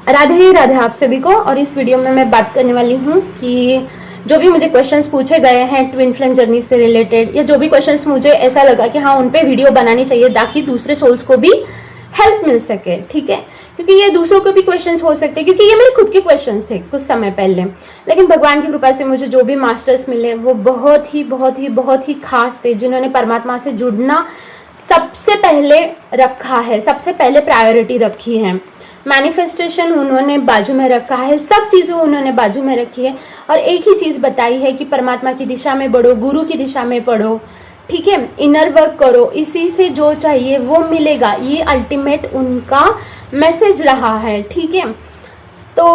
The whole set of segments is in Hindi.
राधे राधे आप सभी को। और इस वीडियो में मैं बात करने वाली हूँ कि जो भी मुझे क्वेश्चंस पूछे गए हैं ट्विन फ्लेम जर्नी से रिलेटेड, या जो भी क्वेश्चंस मुझे ऐसा लगा कि हाँ उन पे वीडियो बनानी चाहिए ताकि दूसरे सोल्स को भी हेल्प मिल सके, ठीक है। क्योंकि ये दूसरों को भी क्वेश्चंस हो सकते हैं, क्योंकि ये मेरे खुद के क्वेश्चंस थे कुछ समय पहले, लेकिन भगवान की कृपा से मुझे जो भी मास्टर्स मिले वो बहुत ही बहुत ही बहुत ही खास थे, जिन्होंने परमात्मा से जुड़ना सबसे पहले रखा है, सबसे पहले प्रायोरिटी रखी है। मैनिफेस्टेशन उन्होंने बाजू में रखा है, सब चीज़ें उन्होंने बाजू में रखी है, और एक ही चीज़ बताई है कि परमात्मा की दिशा में बढ़ो, गुरु की दिशा में पढ़ो, ठीक है, इनर वर्क करो, इसी से जो चाहिए वो मिलेगा। ये अल्टीमेट उनका मैसेज रहा है, ठीक है। तो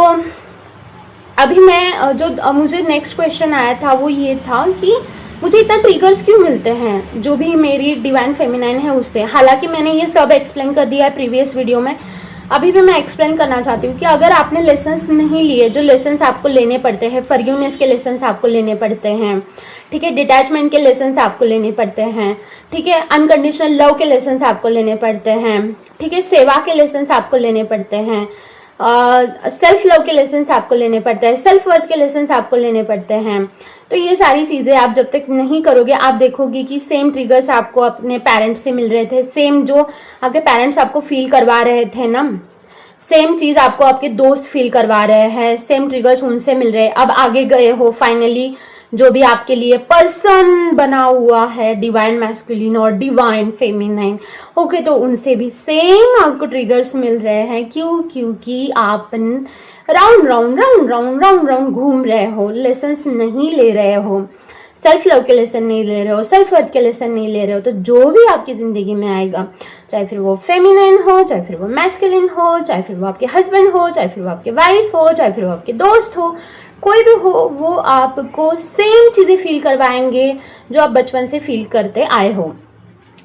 अभी मैं जो मुझे नेक्स्ट क्वेश्चन आया था वो ये था कि मुझे इतना ट्रिगर्स क्यों मिलते हैं जो भी मेरी डिवाइन फेमिनाइन है उससे। हालांकि मैंने ये सब एक्सप्लेन कर दिया है प्रीवियस वीडियो में, अभी भी मैं एक्सप्लेन करना चाहती हूँ कि अगर आपने लेसन्स नहीं लिए, जो लेसन्स आपको लेने पड़ते हैं, फॉरगिवनेस के लेसन्स आपको लेने पड़ते हैं, ठीक है, डिटैचमेंट के लेसन्स आपको लेने पड़ते हैं, ठीक है, अनकंडीशनल लव के लेसन्स आपको लेने पड़ते हैं, ठीक है, सेवा के लेसन्स आपको लेने पड़ते हैं, सेल्फ लव के लेसन्स आपको लेने पड़ते हैं, सेल्फ वर्थ के लेसन्स आपको लेने पड़ते हैं। तो ये सारी चीज़ें आप जब तक नहीं करोगे, आप देखोगे कि सेम ट्रिगर्स आपको अपने पेरेंट्स से मिल रहे थे, सेम जो आपके पेरेंट्स आपको फील करवा रहे थे ना, सेम चीज़ आपको आपके दोस्त फील करवा रहे हैं, सेम ट्रिगर्स उनसे मिल रहे हैं। अब आगे गए हो फाइनली, जो भी आपके लिए पर्सन बना हुआ है, डिवाइन मैस्कुलिन और डिवाइन फेमिनाइन, ओके, तो उनसे भी सेम आपको ट्रिगर्स मिल रहे हैं। क्यों? क्योंकि आप round round round round round round घूम रहे हो, लेसन्स नहीं ले रहे हो, सेल्फ लव के लेसन नहीं ले रहे हो, सेल्फ वर्थ के लेसन नहीं ले रहे हो। तो जो भी आपकी ज़िंदगी में आएगा, चाहे फिर वो फेमिनाइन हो, चाहे फिर वो मैस्कुलिन हो, चाहे फिर वो आपके हस्बैंड हो, चाहे फिर वो आपके वाइफ हो, चाहे फिर वो आपके दोस्त हो, कोई भी हो, वो आपको सेम चीज़ें फील करवाएंगे जो आप बचपन से फील करते आए हो।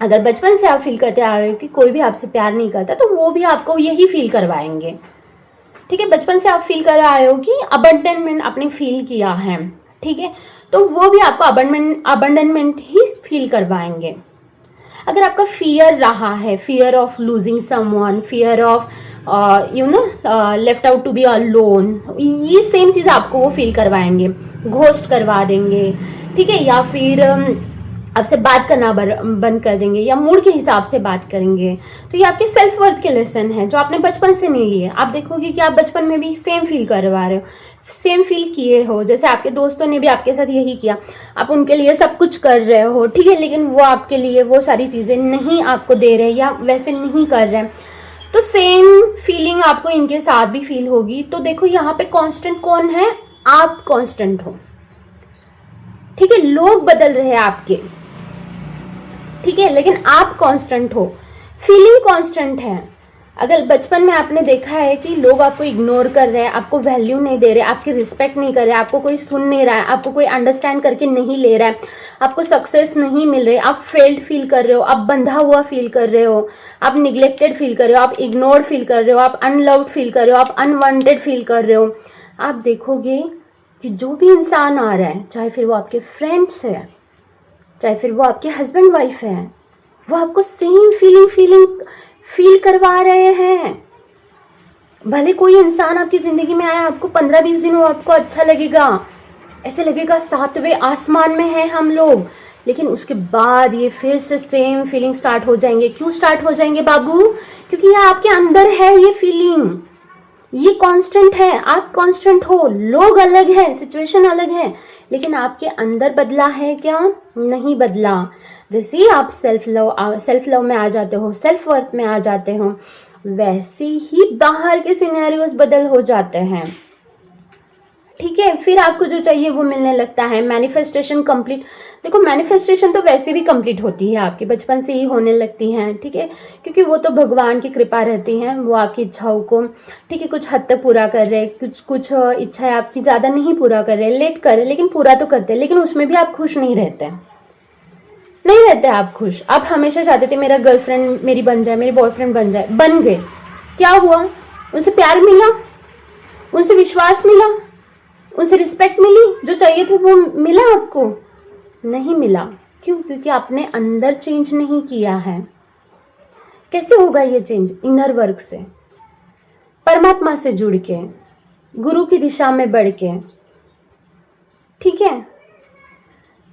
अगर बचपन से आप फील करते आए हो कि कोई भी आपसे प्यार नहीं करता, तो वो भी आपको यही फील करवाएंगे, ठीक है। बचपन से आप फील कर रहे हो कि अबंडनमेंट आपने फील किया है, ठीक है, तो वो भी आपको अबंडनमेंट ही फील करवाएंगे। अगर आपका फियर रहा है, fear of losing someone, fear of left out to be alone, ये सेम चीज़ आपको वो फील करवाएंगे, घोस्ट करवा देंगे, ठीक है, या फिर आपसे बात करना बंद कर देंगे, या मूड के हिसाब से बात करेंगे। तो ये आपके सेल्फ वर्थ के लेसन है जो आपने बचपन से नहीं लिए। आप देखोगे कि आप बचपन में भी सेम फील करवा रहे हो, सेम फील किए हो, जैसे आपके दोस्तों ने भी आपके साथ यही किया, आप उनके लिए सब कुछ कर रहे हो, ठीक है, लेकिन वो आपके लिए वो सारी चीज़ें नहीं आपको दे रहे या वैसे नहीं कर रहे, तो सेम फीलिंग आपको इनके साथ भी फील होगी। तो देखो यहाँ पे कांस्टेंट कौन है? आप कांस्टेंट हो, ठीक है, लोग बदल रहे हैं आपके, ठीक है, लेकिन आप कांस्टेंट हो, फीलिंग कांस्टेंट है। अगर बचपन में आपने देखा है कि लोग आपको इग्नोर कर रहे हैं, आपको वैल्यू नहीं दे रहे, आपकी रिस्पेक्ट नहीं कर रहे, आपको कोई सुन नहीं रहा है, आपको कोई अंडरस्टैंड करके नहीं ले रहा है, आपको सक्सेस नहीं मिल रही, आप फेल्ड फील कर रहे हो, आप बंधा हुआ फील कर रहे हो, आप निग्लेक्टेड फील कर रहे हो, आप इग्नोर्ड फील कर रहे हो, आप अनलव्ड फील कर रहे हो, आप अनवांटेड फील कर रहे हो। आप देखोगे कि जो भी इंसान आ रहा है, चाहे फिर वो आपके फ्रेंड्स है, चाहे फिर वो आपके हस्बैंड वाइफ है, वो आपको सेम फीलिंग फील करवा रहे हैं। भले कोई इंसान आपकी ज़िंदगी में आया, आपको 15-20 दिन वो आपको अच्छा लगेगा, ऐसे लगेगा सातवें आसमान में है हम लोग, लेकिन उसके बाद ये फिर से सेम फीलिंग स्टार्ट हो जाएंगे। क्यों स्टार्ट हो जाएंगे बाबू? क्योंकि ये आपके अंदर है, ये फीलिंग, ये कांस्टेंट है। आप कांस्टेंट हो, लोग अलग है, सिचुएशन अलग है, लेकिन आपके अंदर बदला है क्या? नहीं बदला। जैसे ही आप सेल्फ लव में आ जाते हो, सेल्फ वर्थ में आ जाते हो, वैसे ही बाहर के सिनेरियोस बदल हो जाते हैं, ठीक है। फिर आपको जो चाहिए वो मिलने लगता है। मैनिफेस्टेशन कंप्लीट, देखो मैनिफेस्टेशन तो वैसे भी कंप्लीट होती है, आपके बचपन से ही होने लगती हैं, ठीक है, क्योंकि वो तो भगवान की कृपा रहती है, वो आपकी इच्छाओं को, ठीक है, कुछ हद तक पूरा कर रहे, कुछ इच्छाएं आपकी ज़्यादा नहीं पूरा कर रहे, लेट कर रहे, लेकिन पूरा तो करते हैं। लेकिन उसमें भी आप खुश नहीं रहते, नहीं रहते आप खुश। आप हमेशा चाहते थे मेरा गर्लफ्रेंड मेरी बन जाए, मेरी बॉयफ्रेंड बन जाए, बन गए, क्या हुआ? उनसे प्यार मिला, उनसे विश्वास मिला, उनसे रिस्पेक्ट मिली, जो चाहिए थे वो मिला आपको? नहीं मिला। क्यों? क्योंकि आपने अंदर चेंज नहीं किया है। कैसे होगा ये चेंज? इनर वर्क से। परमात्मा से जुड़ के, गुरु की दिशा में बढ़ के, ठीक है।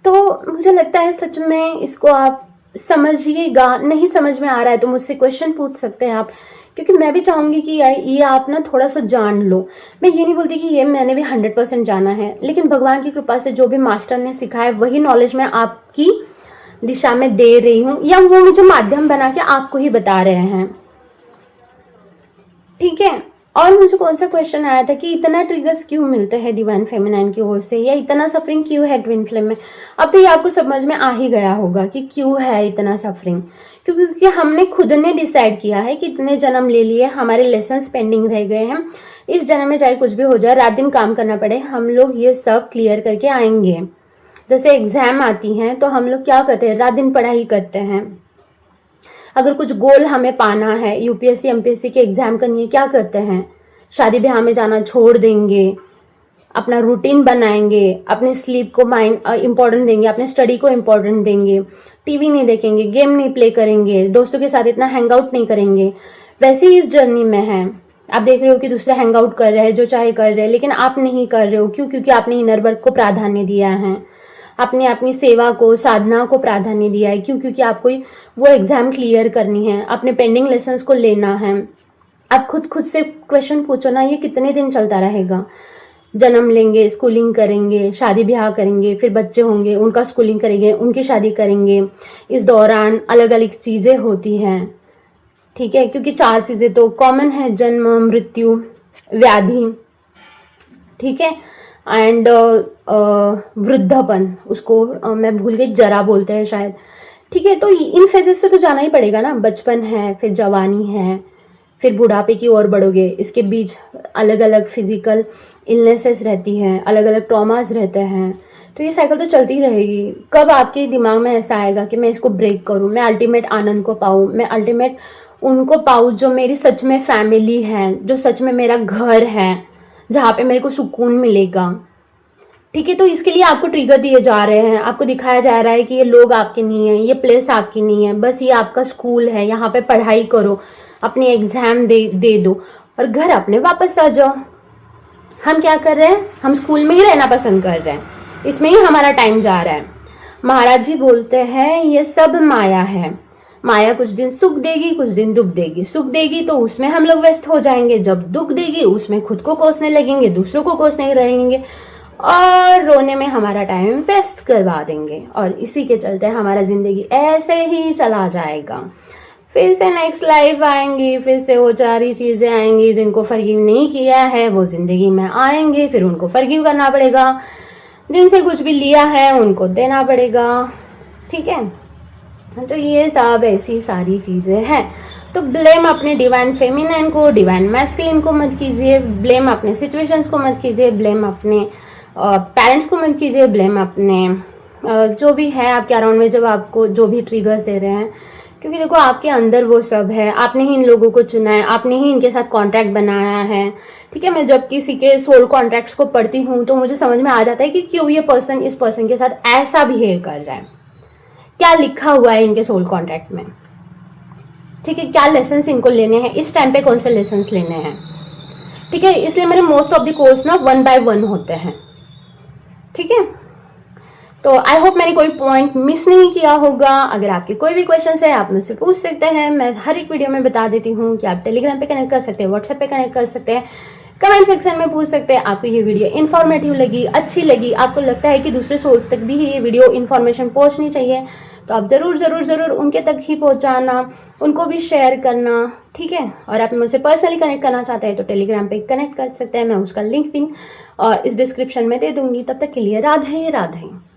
तो मुझे लगता है सच में इसको आप समझिएगा। नहीं समझ में आ रहा है तो मुझसे क्वेश्चन पूछ सकते हैं आप, क्योंकि मैं भी चाहूँगी कि ये आप ना थोड़ा सा जान लो। मैं ये नहीं बोलती कि ये मैंने भी 100% जाना है, लेकिन भगवान की कृपा से जो भी मास्टर ने सिखाया वही नॉलेज मैं आपकी दिशा में दे रही हूँ, या वो मुझे माध्यम बना के आपको ही बता रहे हैं, ठीक है। और मुझे कौन सा क्वेश्चन आया था कि इतना ट्रिगर्स क्यों मिलते हैं डिवाइन फेमिनाइन की ओर से, या इतना सफरिंग क्यों है ट्विन फ्लेम में। अब तो ये आपको समझ में आ ही गया होगा कि क्यों है इतना सफरिंग, क्योंकि हमने खुद ने डिसाइड किया है कि इतने जन्म ले लिए, हमारे लेसन्स पेंडिंग रह गए हैं, इस जन्म में चाहे कुछ भी हो जाए, रात दिन काम करना पड़े, हम लोग ये सब क्लियर करके आएंगे। जैसे एग्जाम आती हैं तो हम लोग क्या करते हैं, रात दिन पढ़ाई करते हैं। अगर कुछ गोल हमें पाना है, यूपीएससी एमपीएससी के एग्जाम करनी है, क्या करते हैं, शादी ब्याह में जाना छोड़ देंगे, अपना रूटीन बनाएंगे, अपने स्लीप को इम्पोर्टेंट देंगे, अपने स्टडी को इम्पोर्टेंट देंगे, टीवी नहीं देखेंगे, गेम नहीं प्ले करेंगे, दोस्तों के साथ इतना हैंग आउट नहीं करेंगे। वैसे ही इस जर्नी में है, आप देख रहे हो कि दूसरे हैंग आउट कर रहे हैं, जो चाहे कर रहे हैं, लेकिन आप नहीं कर रहे हो। क्यों? क्योंकि आपने इनर वर्क को प्राधान्य दिया है, आपने अपनी सेवा को, साधना को प्राधान्य दिया है। क्यों? क्योंकि आपको वो एग्जाम क्लियर करनी है, अपने पेंडिंग लेसन्स को लेना है। आप खुद से क्वेश्चन पूछो ना, ये कितने दिन चलता रहेगा। जन्म लेंगे, स्कूलिंग करेंगे, शादी ब्याह करेंगे, फिर बच्चे होंगे, उनका स्कूलिंग करेंगे, उनकी शादी करेंगे। इस दौरान अलग अलग चीज़ें होती हैं, ठीक है, क्योंकि 4 चीज़ें तो कॉमन है, जन्म, मृत्यु, व्याधि, ठीक है, एंड वृद्धपन, उसको मैं भूल गई, जरा बोलते हैं शायद, ठीक है। तो इन फेजेस से तो जाना ही पड़ेगा ना। बचपन है, फिर जवानी है, फिर बुढ़ापे की ओर बढ़ोगे। इसके बीच अलग अलग फिजिकल इलनेसेस रहती हैं, अलग अलग ट्रॉमास रहते हैं। तो ये साइकिल तो चलती रहेगी। कब आपके दिमाग में ऐसा आएगा कि मैं इसको ब्रेक करूं, मैं अल्टीमेट आनंद को पाऊं, मैं अल्टीमेट उनको पाऊं जो मेरी सच में फैमिली है, जो सच में मेरा घर है, जहाँ पे मेरे को सुकून मिलेगा, ठीक है। तो इसके लिए आपको ट्रिगर दिए जा रहे हैं, आपको दिखाया जा रहा है कि ये लोग आपके नहीं है, ये प्लेस आपकी नहीं है, बस ये आपका स्कूल है, यहाँ पे पढ़ाई करो, अपने एग्जाम दे दो और घर अपने वापस आ जाओ। हम क्या कर रहे हैं, हम स्कूल में ही रहना पसंद कर रहे हैं, इसमें ही हमारा टाइम जा रहा है। महाराज जी बोलते हैं ये सब माया है, माया कुछ दिन सुख देगी, कुछ दिन दुख देगी। सुख देगी तो उसमें हम लोग व्यस्त हो जाएंगे, जब दुख देगी उसमें खुद को कोसने लगेंगे, दूसरों को कोसने लगेंगे और रोने में हमारा टाइम वेस्ट करवा देंगे, और इसी के चलते हमारा जिंदगी ऐसे ही चला जाएगा। फिर से नेक्स्ट लाइफ आएंगी, फिर से वो 4 ही चीज़ें आएंगी। जिनको फर्गिव नहीं किया है वो जिंदगी में आएंगे, फिर उनको फर्गिव करना पड़ेगा। जिनसे कुछ भी लिया है उनको देना पड़ेगा, ठीक है। तो ये सब ऐसी सारी चीज़ें हैं। तो ब्लेम अपने डिवाइन फेमिनाइन को, डिवाइन मैस्कुलिन को मत कीजिए, ब्लेम अपने सिचुएशंस को मत कीजिए, ब्लेम अपने पेरेंट्स को मत कीजिए, ब्लेम अपने जो भी है आपके अराउंड में जब आपको जो भी ट्रिगर्स दे रहे हैं, क्योंकि देखो आपके अंदर वो सब है। आपने ही इन लोगों को चुना है, आपने ही इनके साथ कॉन्ट्रैक्ट बनाया है, ठीक है। मैं जब किसी के सोल कॉन्ट्रैक्ट्स को पढ़ती हूँ तो मुझे समझ में आ जाता है कि क्यों ये पर्सन इस पर्सन के साथ ऐसा बिहेव कर रहा है, क्या लिखा हुआ है इनके सोल कॉन्ट्रैक्ट में, ठीक है, क्या लेसन्स इनको लेने हैं, इस टाइम पे कौन से लेसन्स लेने हैं, ठीक है। इसलिए मेरे मोस्ट ऑफ द कोर्स ना 1 by 1 होते हैं, ठीक है। तो आई होप मैंने कोई पॉइंट मिस नहीं किया होगा। अगर आपके कोई भी क्वेश्चन है आप मुझसे पूछ सकते हैं, मैं हर एक वीडियो में बता देती हूँ कि आप टेलीग्राम पे कनेक्ट कर सकते हैं, व्हाट्सएप पे कनेक्ट कर सकते हैं, कमेंट सेक्शन में पूछ सकते हैं। आपको ये वीडियो इन्फॉर्मेटिव लगी, अच्छी लगी, आपको लगता है कि दूसरे सोर्स तक भी ये वीडियो इन्फॉर्मेशन पहुँचनी चाहिए, तो आप ज़रूर उनके तक ही पहुँचाना, उनको भी शेयर करना, ठीक है। और आप मुझसे पर्सनली कनेक्ट करना चाहते हैं तो टेलीग्राम पे कनेक्ट कर सकते हैं, मैं उसका लिंक भी इस डिस्क्रिप्शन में दे दूंगी। तब तक के लिए राधे राधे।